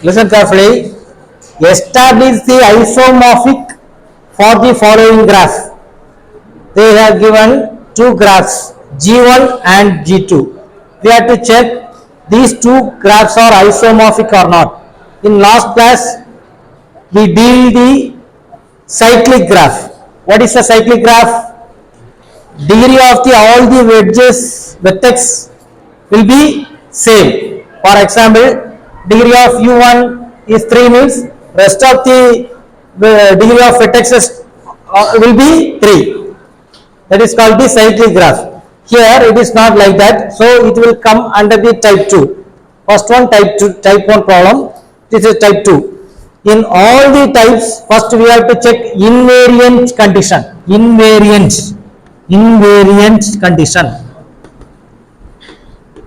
Listen carefully. Establish the isomorphic for the following graph. They have given two graphs, G1 and G2. We have to check these two graphs are isomorphic or not. In last class, we deal the cyclic graph. What is a cyclic graph? Degree of the all the wedges vertex will be same. For example, degree of u1 is 3 means rest of the degree of vertexes will be 3. That is called the cyclic graph. Here it is not like that, so it will come under the type 2. First one type 2, type 1 problem. This is type 2. In all the types, first we have to check invariant condition. Invariant condition.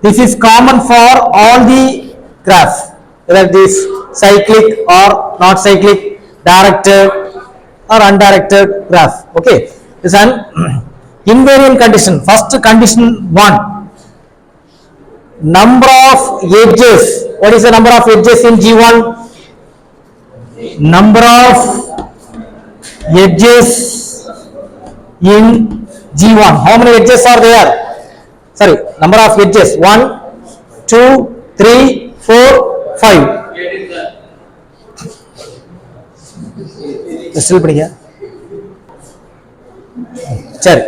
This is common for all the graphs, whether this cyclic or not cyclic, directed or undirected graph. Okay, this is an invariant condition. First condition 1. Number of edges. What is the number of edges in G1? Number of edges in G1. How many edges are there? Sorry, number of edges. 1, 2, 3, 4, 5. Still putting here. Sorry.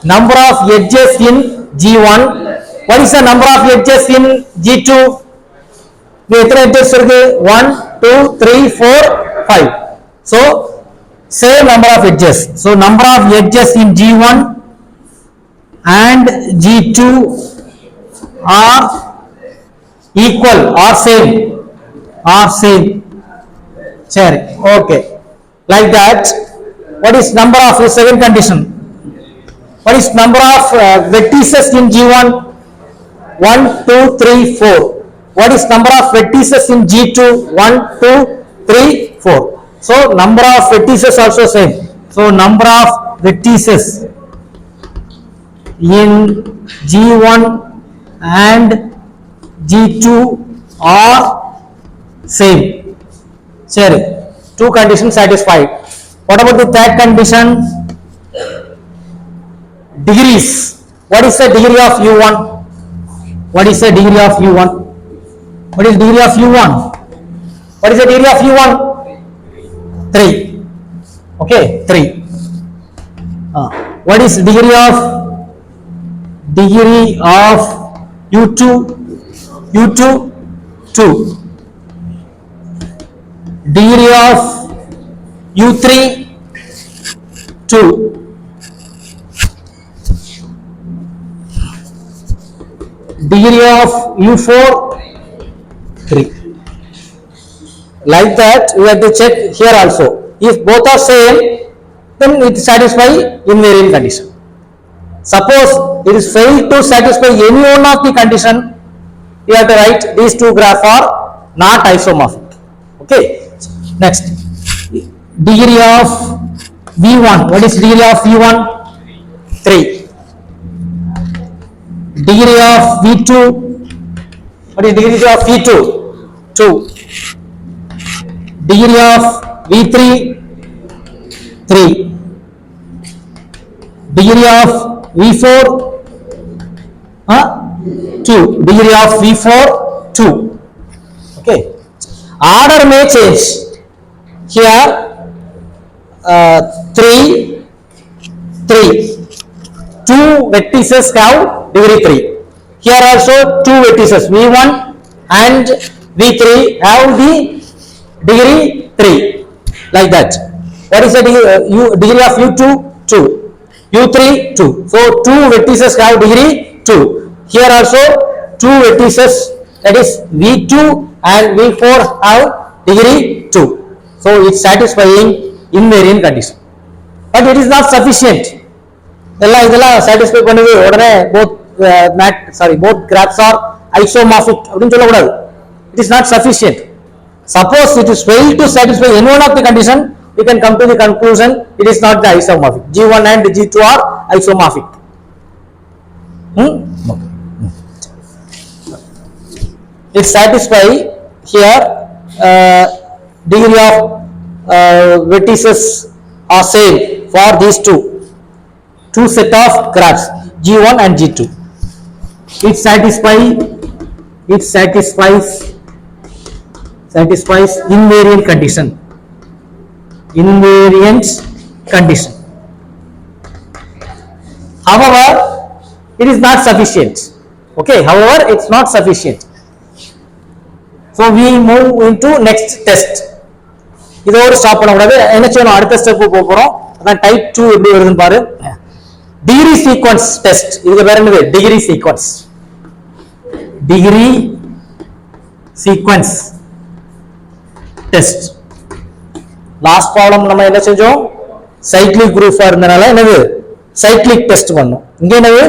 Number of edges in G1. What is the number of edges in G2? 1, 2, 3, 4, 5. So, same number of edges. So, number of edges in G1 and G2 are equal or same. Sure. Okay. Like that. What is number of the second condition? What is number of vertices in G1? 1, 2, 3, 4. What is number of vertices in G2? 1, 2, 3, 4. So, number of vertices also same. So, number of vertices in G1 and G2 are same. Sure. Two conditions satisfied. What about the third condition? Degrees. What is the degree of U1? What is the degree of U1? What is degree of U1? What is the degree of U1? 3. Okay, 3. What is degree of U2? U2, 2. Degree of U3, 2. Degree of U4, 3. Like that, we have to check here also. If both are same, then it satisfies invariant condition. Suppose it is failed to satisfy any one of the condition, we have to write these two graphs are not isomorphic. Okay. Next, degree of V1. What is degree of V1? 3. Degree of V2. What is degree of V2? 2. Degree of V3, 3. Degree of V4, 2. Degree of V4, 2. Okay. Order may change. Here, 3, 3. 2 vertices have degree 3. Here also 2 vertices V1 and V3 have the degree 3. Like that. What is the degree of U2? 2. U3, 2. So 2 vertices have degree 2. Here also 2 vertices, that is V2 and V4 have degree 2. So it's satisfying invariant condition. But it is not sufficient. Satisfy both graphs are isomorphic. It is not sufficient. Suppose it is failed to satisfy any one of the condition, we can come to the conclusion it is not the isomorphic. G1 and G2 are isomorphic. It satisfies here degree of vertices are same for these two set of graphs G1 and G2. It satisfies invariant condition. However, it is not sufficient. Okay, however, it's not sufficient. So we move into next test. இதோட stop பண்ண கூடாது. என்ன செய்யணும், அடுத்த step போறோம். அதான் type 2 எப்படி வருதுன்னு பாரு. Degree sequence test. இதுக்கு பேர் என்னது? Degree sequence. Test. Last problem நம்ம என்ன செஞ்சோம்? சைக்ளிக் குரூப்பா இருந்தனால என்னது? சைக்ளிக் டெஸ்ட் பண்ணோம். இங்க என்னது?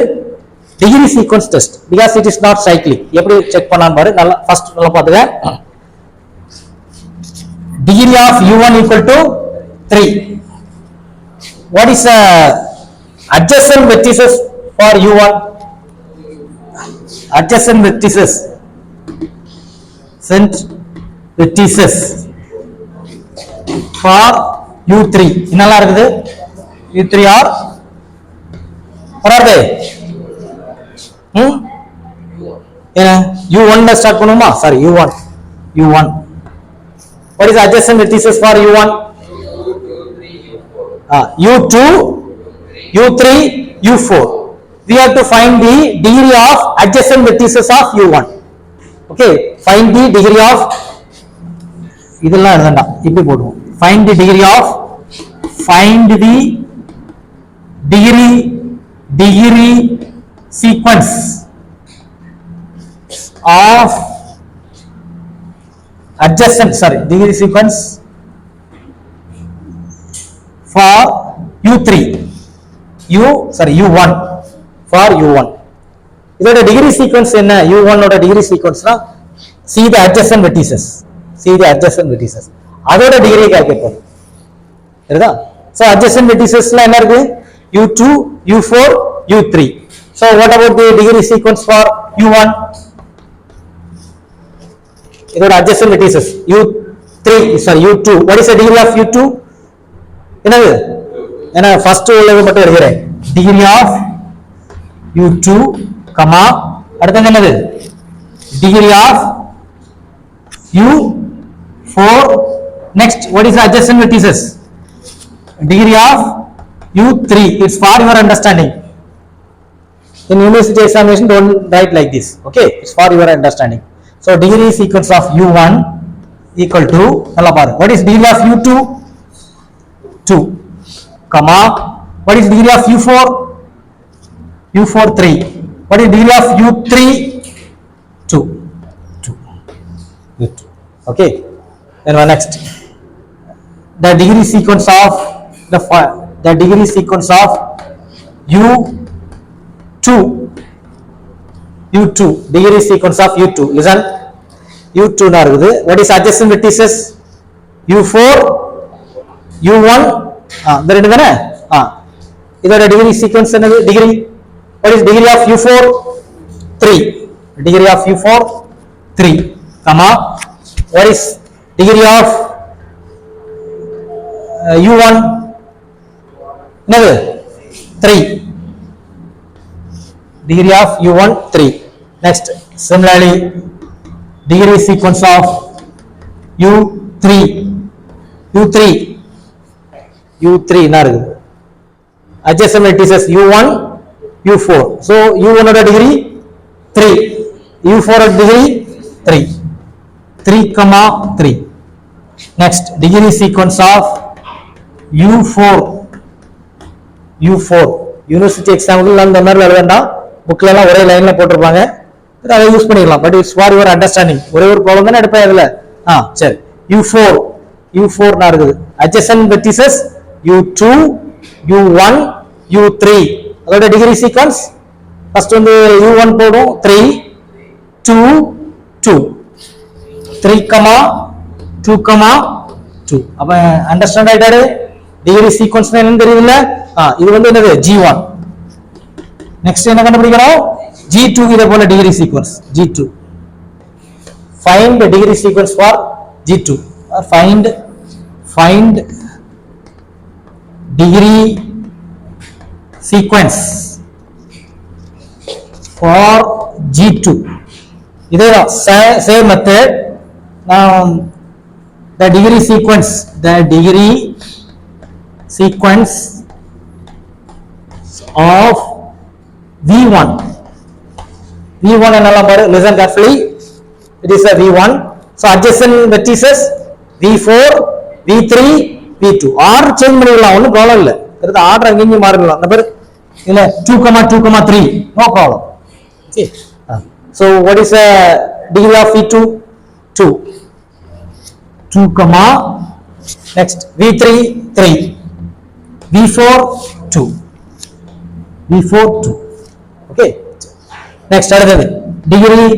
Degree sequence test. Because it is not cyclic. எப்படி செக் பண்ணலாம்னு பாரு. நல்லா ஃபர்ஸ்ட் நல்லா பாத்துக்க. Degree of u1 equal to 3. What is adjacent vertices for u1? Adjacent vertices for u3. என்னலாம் இருக்குது? u3 are what are they? என்ன u1 ல ஸ்டார்ட் பண்ணுமா? Sorry u1. What is adjacent vertices for u1? u2, u3, u4. We have to find the degree of adjacent vertices of u1. Okay, find the degree of இதெல்லாம் எழுதண்டா, இப்படி போடுவோம். Find the degree sequence of degree sequence for u1 for u1. இதோட degree sequence என்ன? u1 ஓட degree sequenceனா see the adjacent vertices. அதோட degree calculate பண்ணு. சரிதா? So adjacent verticesல என்ன இருக்கு? u2, u4, u3. So what about the degree sequence for u1? இதோட adjacent vertices u2. What is the degree of u2? என்னது? என்ன first உள்ளது மட்டும் எழுதுறேன். degree of u2, அடுத்து என்னது? degree of u4. Next, what is the adjacent vertices? Degree of u3. It's for your understanding. In university examination, don't write like this. Okay, it's for your understanding. So degree sequence of u1 equal to, what is degree of u2? 2, what is degree of u4? 3. What is degree of u3? 2. Okay, then next, the degree sequence of u2 degree sequence of u2. Listen, u2 na irukudhu. What is adjacent vertices? u4, u1. இந்த ரெண்டு தானே? இதோட degree sequence என்னது? degree. What is degree of u4? 3. degree of u4 3, what is degree of u1? என்னது? 3. degree of u1 3. Next, similarly, degree sequence of u3 என்ன இருக்கு? adjacent vertices u1, u4. So u1 ஓட degree 3, u4 ஓட degree 3. 3, next, degree sequence of u4. University example அந்த மாதிரி எழுதண்டா, புக்ல எல்லாம் ஒரே லைன்ல போட்டிருப்பாங்க, அதை யூஸ் பண்ணிக்கலாம். But it's for your understanding. ஒரே ஒரு ப்ராப்ளம் தானே எடுப்பேன் இதுல. சரி, u4 நான் இருக்குது. adjacent vertices u2, u1, u3. அதோட டிகிரி சீக்வென்ஸ் ஃபர்ஸ்ட் வந்து u1 போடும் 3, 2, 2. 3, 2, 2. அப்ப அண்டர்ஸ்டாண்ட் ஆயிட்டாரு? டிகிரி சீக்வென்ஸ் என்னன்னு தெரியுதுல்ல? இது வந்து என்னது? G1. நெக்ஸ்ட் என்ன கண்டுபிடிக்கணும்? G2. இத போல degree sequence G2. Find the degree sequence for G2. Find degree sequence for G2. இதேதான் same method. The degree sequence of V1. V1 என்னலாம் பாரு, listen carefully. It is a V1. So adjacent vertices V4, V3, V2. Order change பண்ணிடலாம், ஒன்றும் problem இல்லை. தெரியுது, order அங்கேயும் மாறிடலாம். இந்த பேர் இல்லை 2,2,3, no problem. Okay. So what is the degree of V2? 2. 2, next V3, 3. V4, 2. V4, 2. Okay. Next அடுத்தது degree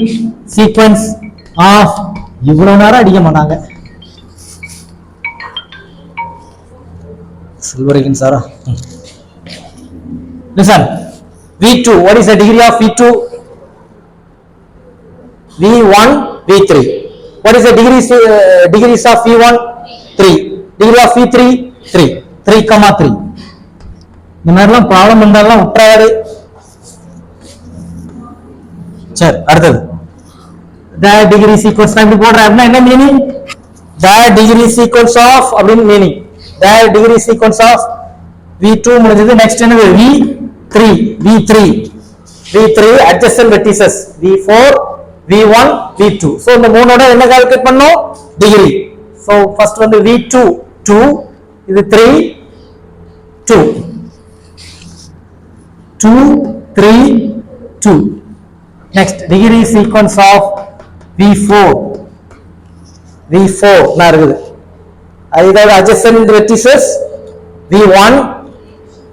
sequence of இவ்வளவு நேரம் அடிக்க மாட்டாங்க. Silverian Sara. Listen. V2. What is the degree of V2? V1, V3. What is the degrees of V1? 3. Degree of V3? 3. 3, 3. இந்த மாதிரிலாம் problem இருந்தாலும் விட்டுறாரு. சரி, அடுத்தது the degree sequence நான் இப்படி போடுறேன் அப்படின்னா என்ன meaning? the degree sequence of அப்படின்னு meaning. the degree sequence of V2 முடிஞ்சது. நெக்ஸ்ட் என்னது? V3 adjacent vertices V4, V1, V2. so இந்த மூணோட என்ன கால்குலேட் பண்ணோம்? டிகிரி. so first வந்து V2 2, இது 3 2 2 3 2. next degree sequence of V4 நான் இருக்குது. அதோட adjacent vertices V1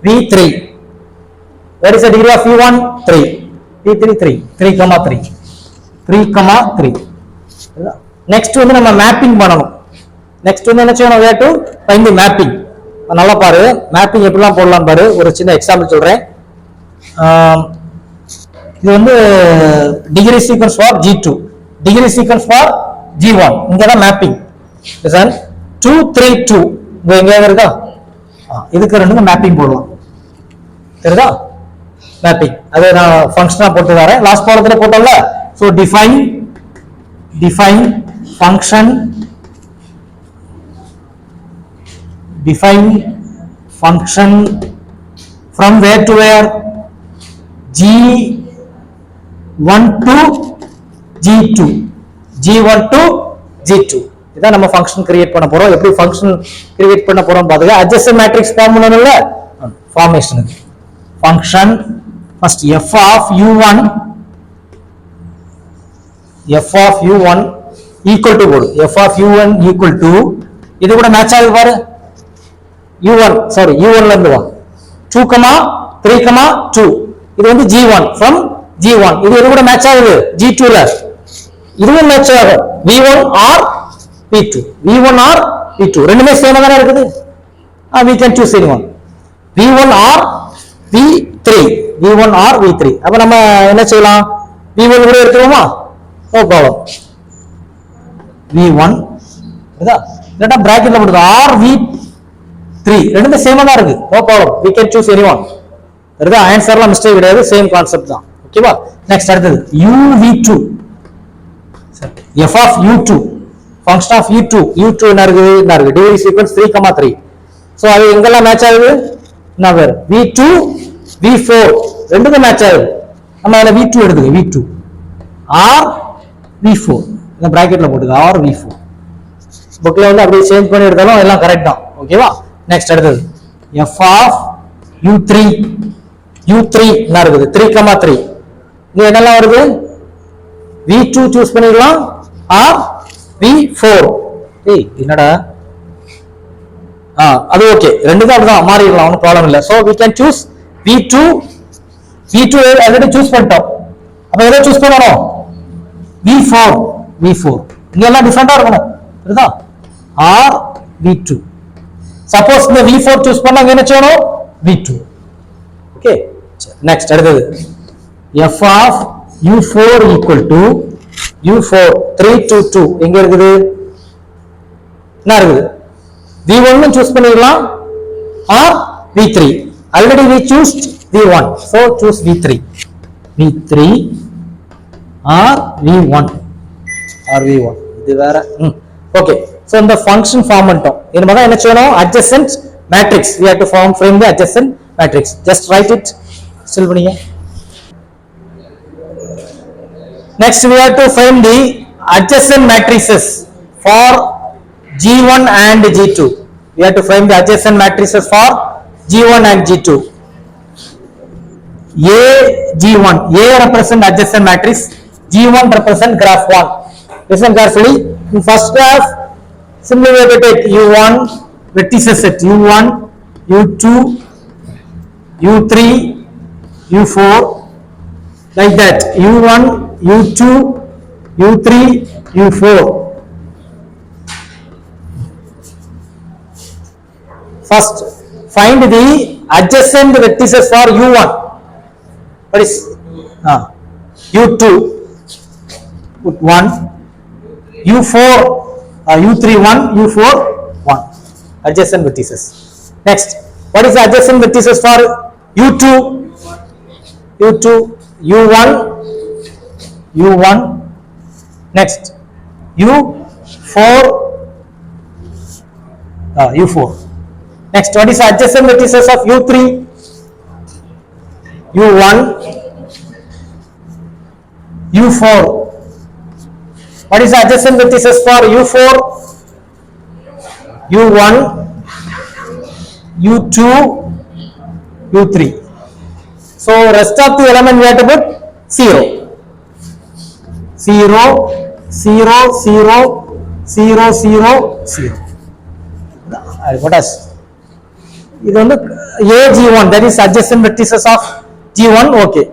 V3. what is the degree of V1? 3. V3 3 3, 3. next வந்து நம்ம மேப்பிங் பண்ணணும். next வந்து என்ன செய்யணும்? we have to find the mapping. நல்லா பாரு, மேப்பிங் எப்படிலாம் போடலாம் பாரு. ஒரு சின்ன எக்ஸாம்பிள் சொல்றேன். இது வந்து degree sequence for G2, degree sequence for G1. இங்க தான் மேப்பிங். listen 2 3 2 இங்க எங்க இருக்கா? இதுக்கு ரெண்டுக்கும் மேப்பிங் போடலாம். தெரியுதா? மேப்பிங் அது நான் ஃபங்க்ஷனா போட்டு வரேன். லாஸ்ட் பாடத்துல போட்டோம்ல. so define function from where to where? G1 to G2. இதான் நம்ம ஃபங்க்ஷன் கிரியேட் பண்ண போறோம். எப்படி ஃபங்க்ஷன் கிரியேட் பண்ண போறோம் பாருங்க. adjacent matrix ஃபார்ம் பண்ணனும்ல, formation. Function first f of u1 equal to போடு. f of u1 equal to இது கூட மேட்ச் ஆகுது பாரு. u1 ல இருந்து வா 2, 3, 2. இது வந்து G1 from G1. இது கூட மேட்ச் ஆகுது G2 ல. இதுவும் மேட்ச் ஆகும் V1 or V2. ரெண்டுமே சேமா தான இருக்குது. we can choose anyone. V1 or V3. அப்ப நம்ம என்ன செய்யலாம்? V1 கூட எடுத்துவோமா? No problem. V1 இதா இல்லனா பிராக்கெட்ல போடுங்க or V3. ரெண்டுமே சேமா தான் இருக்கு. No problem. we can choose anyone. சரிதா? ஆன்சர்லாம் மிஸ்டேக் கிடையாது. சேம் கான்செப்ட் தான். ஓகேவா? நெக்ஸ்ட் அடுத்தது UV2. f of U2 function of U2 என்ன இருக்கு? Degree sequence 3, 3. சோ அது எங்கெல்லாம் மேட்ச் ஆகுது? என்ன பேர்? V2 V4 ரெண்டுக்கும் மேட்ச் ஆகுது. நம்ம அதுல V2 எடுத்துக்க. V2 or V4 இந்த பிராக்கெட்ல போட்டுக்க. or V4 புக்ல வந்து அப்படியே சேஞ்ச் பண்ணி எடுத்தாலும் எல்லாம் கரெக்ட் தான். ஓகேவா? நெக்ஸ்ட் அடுத்தது f of U3 என்ன இருக்குது? 3, 3. இங்க என்னெல்லாம் வருது? V2 சூஸ் பண்ணிடலாம் or V4. என்னடா? அது ஓகே. ரெண்டுக்கும் அப்படிதான் மாறிடலாம், ஒன்றும் ப்ராப்ளம் இல்லை. so we can choose V2 already choose பண்ணிட்டோம். அப்ப எதை சூஸ் பண்ணணும்? V4. இங்க எல்லாம் டிஃபரெண்டா இருக்கணும். புரியுதா? or V2. சப்போஸ் இந்த V4 சூஸ் பண்ணா என்ன செய்யணும்? V2. ஓகே. நெக்ஸ்ட் அடுத்தது f of U4 equal to U4 3, 2, 2 எங்க இருக்குது? என்ன இருக்குது v1 choose பண்ணிடலாம் or v3. already we choose v1, so choose v3 or v1 இது வேற. okay, so இந்த function form பண்ணிட்டோம். இனிமே என்ன செய்யணும், adjacent matrix we have to frame the adjacent matrix. just write it still பண்ணீங்க. next we have to frame the adjacent matrices for G1 and G2. We have to frame the adjacent matrices for G1 and G2. A G1, A represent adjacent matrix, G1 represent graph 1. Listen carefully. In first graph, simply we have to take U1 vertices set U1, U2, U3, U4, like that. U1, U2, U3, U4. First, find the adjacent vertices for U1. What is U2? Put 1. U4, U3 1, U4 1. Adjacent vertices. Next, what is the adjacent vertices for U2? U2, U1, U1. Next, U4, U4. Next, what is the adjacent vertices of U3? U1, U4. What is the adjacent vertices for U4? U1, U2, U3. So rest of the element we have to put 0. 0, 0, 0, 0, 0, 0. What else? இது வந்து AG1, that is adjacent vertices of G1. okay,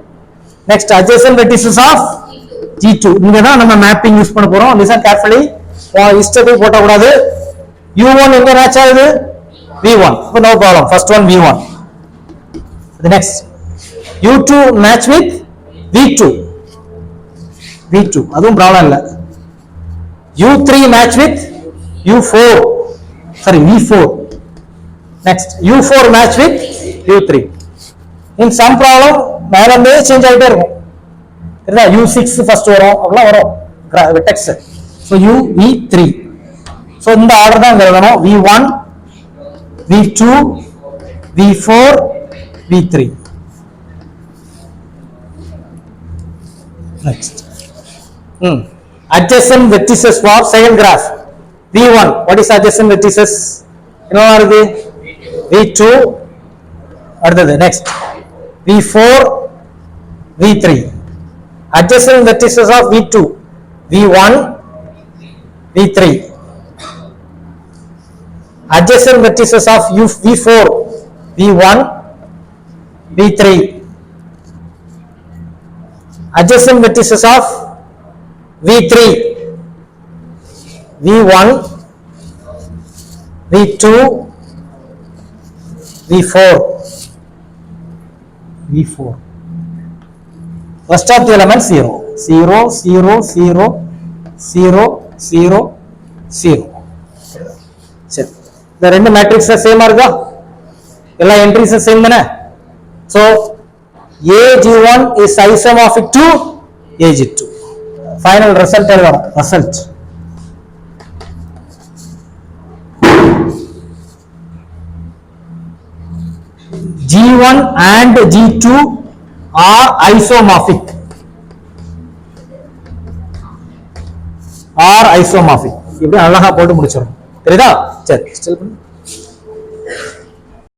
next adjacent vertices of G2. இங்க தான் நம்ம mapping use பண்ண போறோம். listen carefully, இஷ்டத்துக்கு போட கூடாது. U1 எங்க மேட்ச் ஆகுது, V1, so no problem, first one V1. the next U2 match with V2, அதுவும் ப்ராப்ளம் இல்ல. U3 match with U4, sorry V4. next U4 match with U3. in some problem மேல இருந்தே change ஆயிட்டே இருக்கும். சரிதா, U6 first வரும், அப்படிலாம் வரும் vertex. so V3. so இந்த ஆர்டர் தான் எழுதணும், V1, V2, V4, V3. next adjacent vertices for second graph. V1, what is adjacent vertices? என்ன வருது, V2, அடுத்தது next V4, V3. adjacent vertices of V2, V1, V3. adjacent vertices of V4, V1, V3. adjacent vertices of V3, V1, V2, V4. Rest of the elements 0, 0, 0, 0, 0, 0, 0. சரி, இந்த ரெண்டு matrix சேமா இருக்கா, எல்லா entries same தானே. so AG1 is isomorphic to AG2. final result எழுதணும், result G1 and G2 are isomorphic. இப்படி அழகா போட்டு முடிச்சிடும். தெரியுதா? சரி, ஸ்டில் பண்ணு.